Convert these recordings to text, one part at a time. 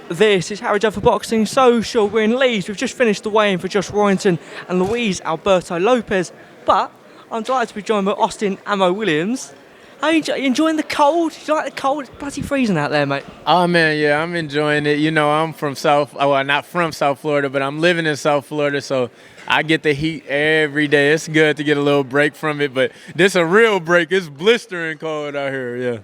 This is Harry Judd for Boxing Social. We're in Leeds. We've just finished the weigh-in for Josh Warrington and Luis Alberto Lopez, but I'm delighted to be joined by Austin Ammo Williams. How are you enjoying the cold? Do you like the cold? It's bloody freezing out there, mate. Oh man, yeah, I'm enjoying it. You know, I'm from not from South Florida, but I'm living in South Florida, so I get the heat every day. It's good to get a little break from it, but this a real break. It's blistering cold out here, yeah.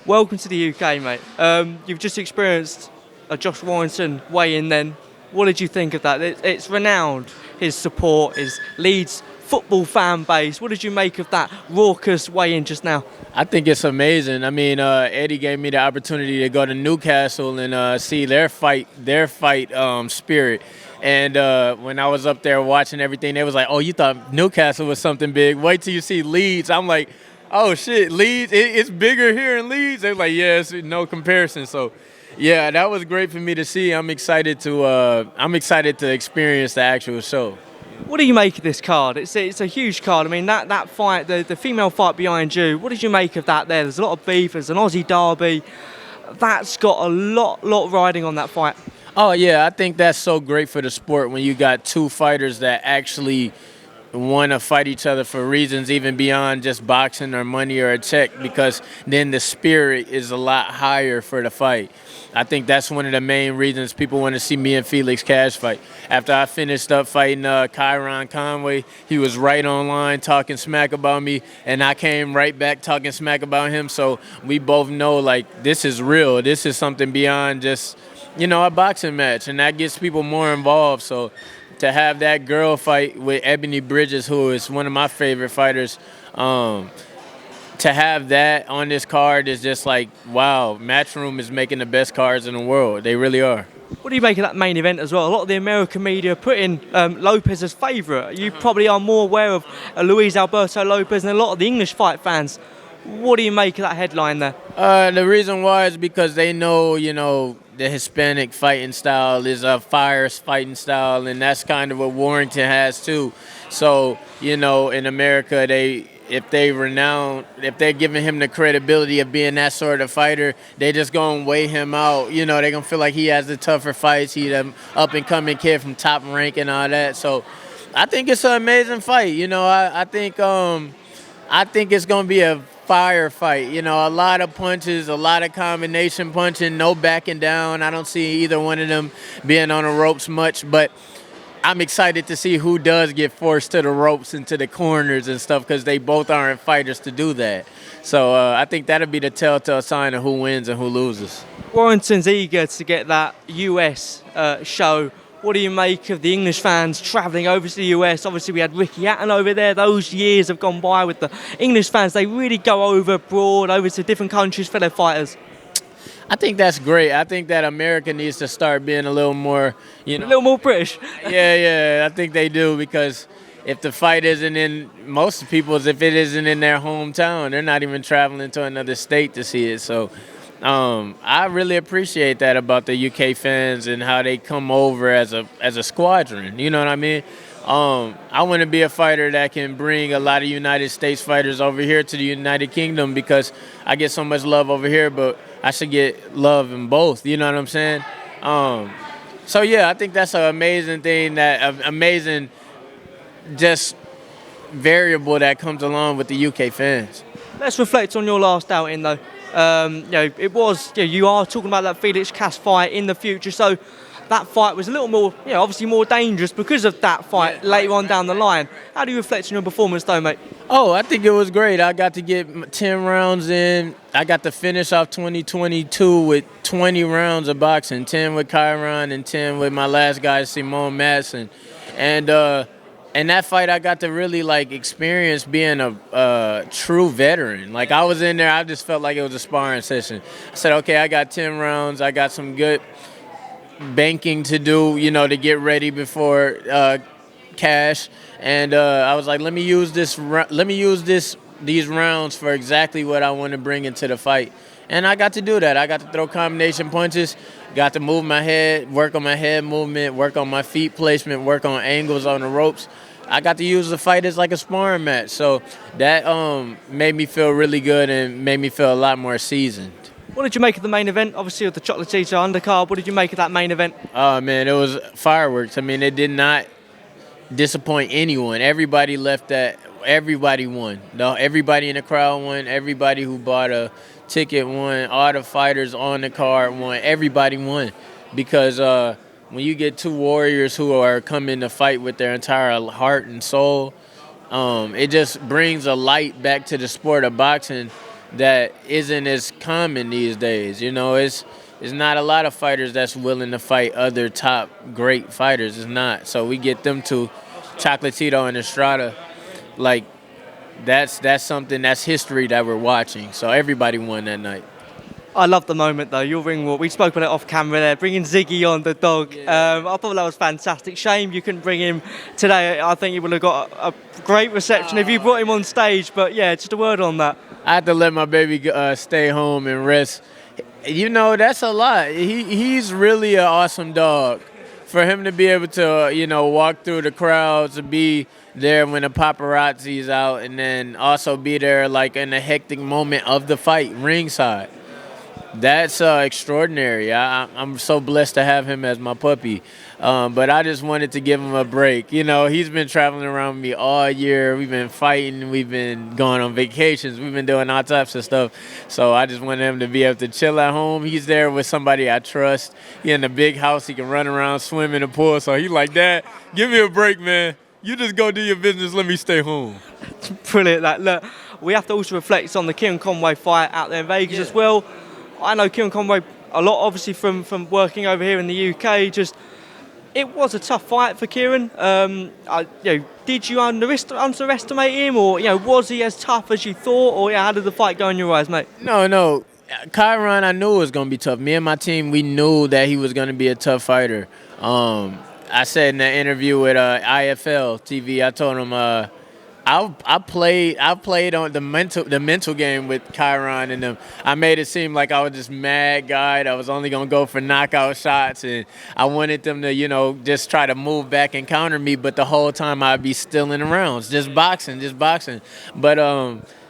Welcome to the UK, mate. You've just experienced a Josh Warrington weigh-in then. What did you think of that? It's renowned, his support, his Leeds football fan base. What did you make of that raucous weigh-in just now? I think it's amazing. I mean, Eddie gave me the opportunity to go to Newcastle and see their fight spirit. And when I was up there watching everything, they was like, "Oh, you thought Newcastle was something big? Wait till you see Leeds." I'm like, "Oh shit, Leeds! It's bigger here in Leeds." They're like, "Yeah, it's no comparison." So, yeah, that was great for me to see. I'm excited to experience the actual show. What do you make of this card? It's a huge card. I mean, that fight, the female fight behind you, what did you make of that there? There's a lot of beef. There's an Aussie derby. That's got a lot riding on that fight. Oh, yeah, I think that's so great for the sport when you got two fighters that actually want to fight each other for reasons even beyond just boxing or money or a check, because then the spirit is a lot higher for the fight. I think that's one of the main reasons people want to see me and Felix Cash fight. After I finished up fighting Kyron Conway, he was right online talking smack about me, and I came right back talking smack about him. So we both know, like, this is real. This is something beyond just, a boxing match, and that gets people more involved. So to have that girl fight with Ebony Bridges, who is one of my favorite fighters, to have that on this card is just like, wow, Matchroom is making the best cards in the world. They really are. What do you make of that main event as well? A lot of the American media put in Lopez as favourite. You probably are more aware of Luis Alberto Lopez than a lot of the English fight fans. What do you make of that headline there? The reason why is because they know, the Hispanic fighting style is a fire fighting style, and that's kind of what Warrington has too. So, in America, if they're giving him the credibility of being that sort of fighter, they just gonna weigh him out. They're gonna feel like he has the tougher fights. He's an up and coming kid from top rank and all that. So, I think it's an amazing fight. I think it's gonna be a fire fight. A lot of punches, a lot of combination punching, no backing down. I don't see either one of them being on the ropes much, but I'm excited to see who does get forced to the ropes and to the corners and stuff, because they both aren't fighters to do that. So I think that'll be the telltale sign of who wins and who loses. Warrington's eager to get that US show. What do you make of the English fans travelling over to the US? Obviously, we had Ricky Hatton over there. Those years have gone by with the English fans. They really go over abroad, over to different countries for their fighters. I think that's great. I think that America needs to start being a little more, A little more British. Yeah, I think they do, because if the fight isn't in most people's, if it isn't in their hometown, they're not even traveling to another state to see it. So I really appreciate that about the UK fans and how they come over as a squadron. You know what I mean? I want to be a fighter that can bring a lot of United States fighters over here to the United Kingdom, because I get so much love over here, but I should get love in both. You know what I'm saying? So yeah, I think that's an amazing thing, amazing just variable that comes along with the UK fans. Let's reflect on your last outing, though. It was. You are talking about that Felix Cass fight in the future, so that fight was a little more, obviously more dangerous because of that fight later on down the line. How do you reflect on your performance, though, mate? Oh, I think it was great. I got to get 10 rounds in. I got to finish off 2022 with 20 rounds of boxing, 10 with Kyron and 10 with my last guy, Simone Madsen. And that fight, I got to really, experience being a true veteran. Like, I was in there, I just felt like it was a sparring session. I said, okay, I got 10 rounds. I got some good banking to do, to get ready before cash. And I was like, let me use these rounds for exactly what I want to bring into the fight. And I got to do that. I got to throw combination punches, got to move my head, work on my head movement, work on my feet placement, work on angles on the ropes. I got to use the fight as like a sparring match. So that made me feel really good and made me feel a lot more seasoned. What did you make of the main event? Obviously, with the Chocolatito undercard, what did you make of that main event? Oh, man, it was fireworks. I mean, it did not disappoint anyone. Everybody left that. Everybody won. No, everybody in the crowd won. Everybody who bought a ticket won. All the fighters on the card won. Everybody won. Because when you get two warriors who are coming to fight with their entire heart and soul, it just brings a light back to the sport of boxing that isn't as common these days. You know, it's not a lot of fighters that's willing to fight other top great fighters. It's not. So we get them to Chocolatito and Estrada. Like, that's something, that's history that we're watching. So everybody won that night. I love the moment though. Your ring walk. We spoke about it off camera there. Bringing Ziggy on, the dog. Yeah. I thought that was fantastic. Shame you couldn't bring him today. I think he would have got a great reception if you brought him on stage. But yeah, just a word on that. I had to let my baby stay home and rest. You know, that's a lot. He's really an awesome dog. For him to be able to, walk through the crowds, to be there when the paparazzi's out, and then also be there like in a hectic moment of the fight, ringside. That's extraordinary. I'm so blessed to have him as my puppy. But I just wanted to give him a break. You know, he's been traveling around me all year. We've been fighting. We've been going on vacations. We've been doing all types of stuff. So I just wanted him to be able to chill at home. He's there with somebody I trust. He in a big house. He can run around, swim in the pool. So he like, Dad, give me a break, man. You just go do your business. Let me stay home. Brilliant. That. Look, we have to also reflect on the Kieran Conway fight out there in Vegas as well. I know Kieran Conway a lot, obviously, from working over here in the UK. Just, it was a tough fight for Kieran. Did you underestimate him, or was he as tough as you thought, or how did the fight go in your eyes, mate? No. Kyron, I knew it was going to be tough. Me and my team, we knew that he was going to be a tough fighter. I said in the interview with IFL TV, I told him I played on the mental game with Kyron and them. I made it seem like I was this mad guy that was only gonna go for knockout shots, and I wanted them to just try to move back and counter me. But the whole time I'd be still in the rounds, just boxing. But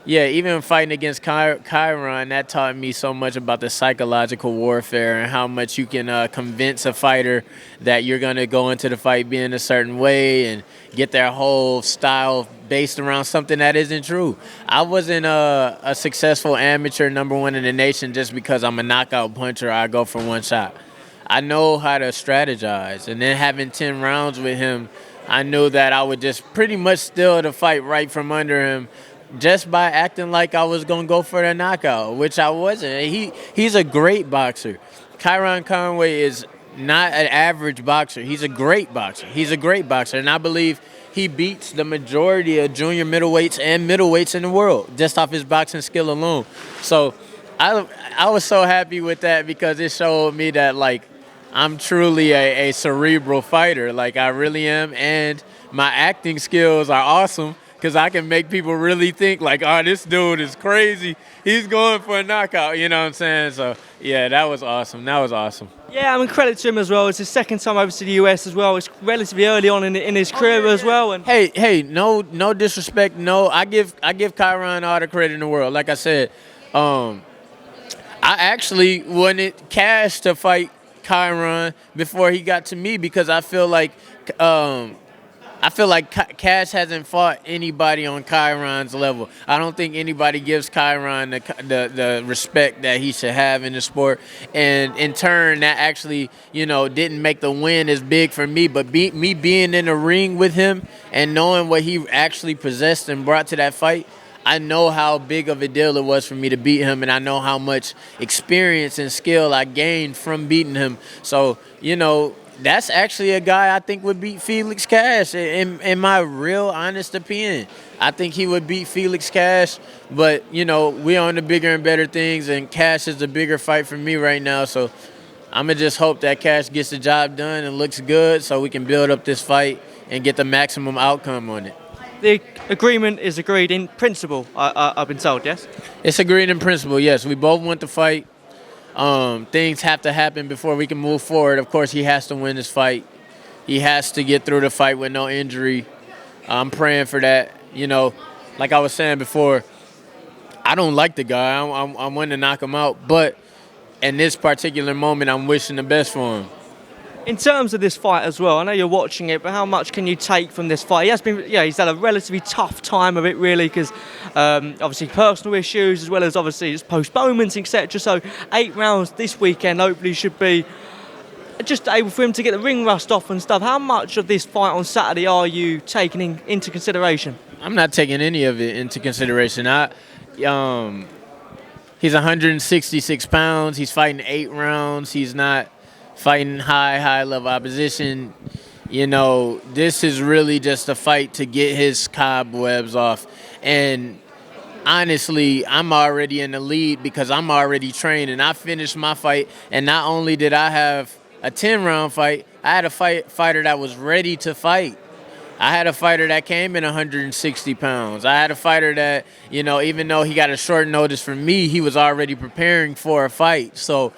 even fighting against Kyron, that taught me so much about the psychological warfare and how much you can convince a fighter that you're going to go into the fight being a certain way and get their whole style based around something that isn't true. I wasn't a successful amateur #1 in the nation just because I'm a knockout puncher or I go for one shot. I know how to strategize. And then having 10 rounds with him, I knew that I would just pretty much steal the fight right from under him, just by acting like I was going to go for the knockout, which I wasn't. He's a great boxer. Kyron Conway is not an average boxer. He's a great boxer. And I believe he beats the majority of junior middleweights and middleweights in the world just off his boxing skill alone. So I was so happy with that because it showed me that, like, I'm truly a cerebral fighter. Like, I really am. And my acting skills are awesome, because I can make people really think like, oh, this dude is crazy. He's going for a knockout, you know what I'm saying? So, yeah, that was awesome. Yeah, I mean, credit to him as well. It's his second time over to the US as well. It's relatively early on in his career as well. And Hey, no disrespect. No, I give Kyron all the credit in the world. Like I said, I actually wanted Cash to fight Kyron before he got to me, because I feel like Cash hasn't fought anybody on Kyron's level. I don't think anybody gives Kyron the respect that he should have in the sport. And in turn, that actually, didn't make the win as big for me. But me being in the ring with him and knowing what he actually possessed and brought to that fight, I know how big of a deal it was for me to beat him, and I know how much experience and skill I gained from beating him. So, that's actually a guy I think would beat Felix Cash, in my real honest opinion. I think he would beat Felix Cash, but, we're on the bigger and better things, and Cash is the bigger fight for me right now. So I'm going to just hope that Cash gets the job done and looks good so we can build up this fight and get the maximum outcome on it. the agreement is agreed in principle, I've been told, yes? It's agreed in principle, yes. We both want to fight. Things have to happen before we can move forward. Of course, he has to win this fight. He has to get through the fight with no injury. I'm praying for that. Like I was saying before, I don't like the guy. I want to knock him out. But in this particular moment, I'm wishing the best for him. In terms of this fight as well, I know you're watching it, but how much can you take from this fight? He has been, yeah, he's had a relatively tough time of it, really, because obviously personal issues as well as obviously just postponements, etc. So 8 rounds this weekend hopefully should be just able for him to get the ring rust off and stuff. How much of this fight on Saturday are you taking into consideration? I'm not taking any of it into consideration. He's 166 pounds. He's fighting 8 rounds. He's not fighting high level opposition. You know, this is really just a fight to get his cobwebs off. And honestly, I'm already in the lead because I'm already training. I finished my fight, and not only did I have a 10-round fight, I had a fighter that was ready to fight. I had a fighter that came in 160 pounds. I had a fighter that, you know, even though he got a short notice from me, he was already preparing for a fight. So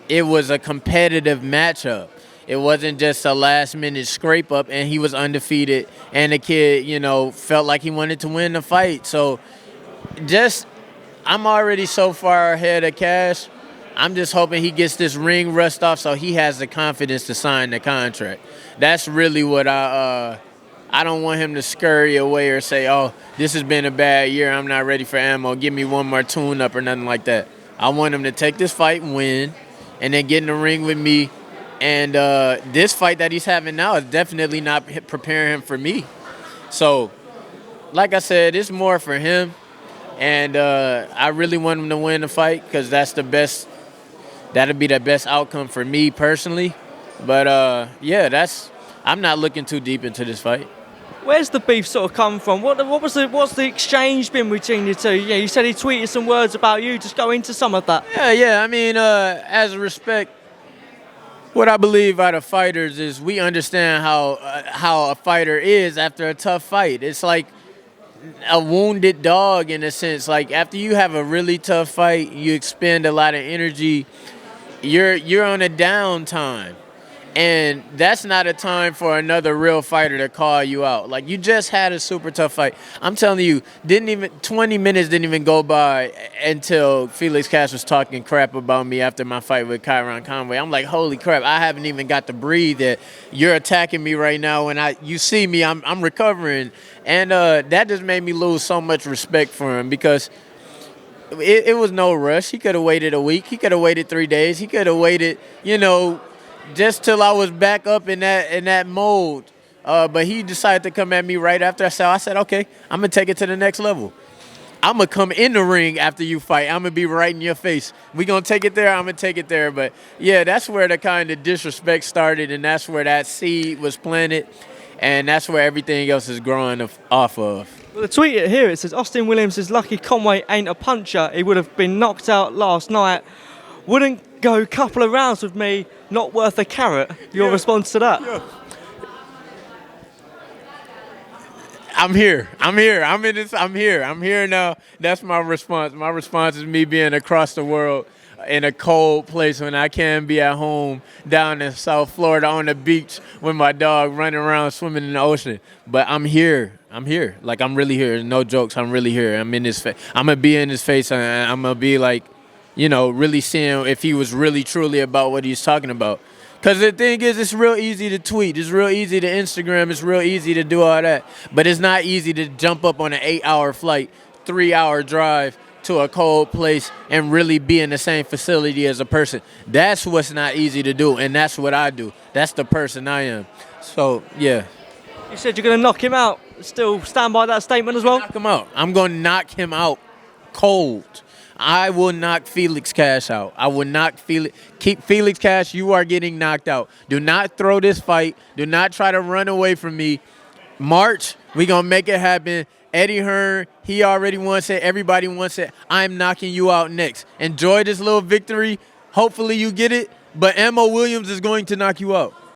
it was a competitive matchup. It wasn't just a last-minute scrape-up, and he was undefeated, and the kid, you know, felt like he wanted to win the fight. So I'm already so far ahead of Cash. I'm just hoping he gets this ring rust off so he has the confidence to sign the contract. That's really what I don't want him to scurry away or say, oh, this has been a bad year, I'm not ready for ammo, give me one more tune-up or nothing like that. I want him to take this fight and win, and then get in the ring with me. And this fight that he's having now is definitely not preparing him for me. So, like I said, it's more for him. And I really want him to win the fight because that's the best. That'll be the best outcome for me personally. But, yeah, I'm not looking too deep into this fight. Where's the beef sort of come from? What's the exchange been between you two? Yeah, you said he tweeted some words about you. Just go into some of that. Yeah. I mean, as a respect, what I believe out of fighters is we understand how a fighter is after a tough fight. It's like a wounded dog in a sense. Like after you have a really tough fight, you expend a lot of energy. You're on a downtime. And that's not a time for another real fighter to call you out. Like, you just had a super tough fight. I'm telling you, 20 minutes didn't even go by until Felix Cash was talking crap about me after my fight with Kyron Conway. I'm like, holy crap, I haven't even got to breathe yet. You're attacking me right now, and you see me, I'm recovering. And that just made me lose so much respect for him because it was no rush. He could have waited a week. He could have waited 3 days. He could have waited, just till I was back up in that mode. But he decided to come at me right after. So I said, okay, I'm going to take it to the next level. I'm going to come in the ring after you fight. I'm going to be right in your face. We're going to take it there. I'm going to take it there. But, yeah, that's where the kind of disrespect started, and that's where that seed was planted, and that's where everything else is growing off of. Well, the tweet here, it says, Austin Williams is lucky Conway ain't a puncher. He would have been knocked out last night. Wouldn't go a couple of rounds with me, not worth a carrot. Your response to that? Yeah. I'm here. I'm here now. That's my response. My response is me being across the world in a cold place when I can be at home down in South Florida on the beach with my dog running around swimming in the ocean. But I'm here. Like, I'm really here. No jokes. I'm really here. I'm in his face. I'm going to be in his face, and I'm going to be like, really seeing if he was really truly about what he's talking about. Because the thing is, it's real easy to tweet. It's real easy to Instagram. It's real easy to do all that. But it's not easy to jump up on an 8-hour flight, 3-hour drive to a cold place and really be in the same facility as a person. That's what's not easy to do, and that's what I do. That's the person I am. So, yeah. You said you're going to knock him out. Still stand by that statement as well? Knock him out. I'm going to knock him out cold. I will knock Felix Cash out. I will knock Felix Cash, you are getting knocked out. Do not throw this fight. Do not try to run away from me. March, we're going to make it happen. Eddie Hearn, he already wants it. Everybody wants it. I'm knocking you out next. Enjoy this little victory. Hopefully you get it. But Ammo Williams is going to knock you out.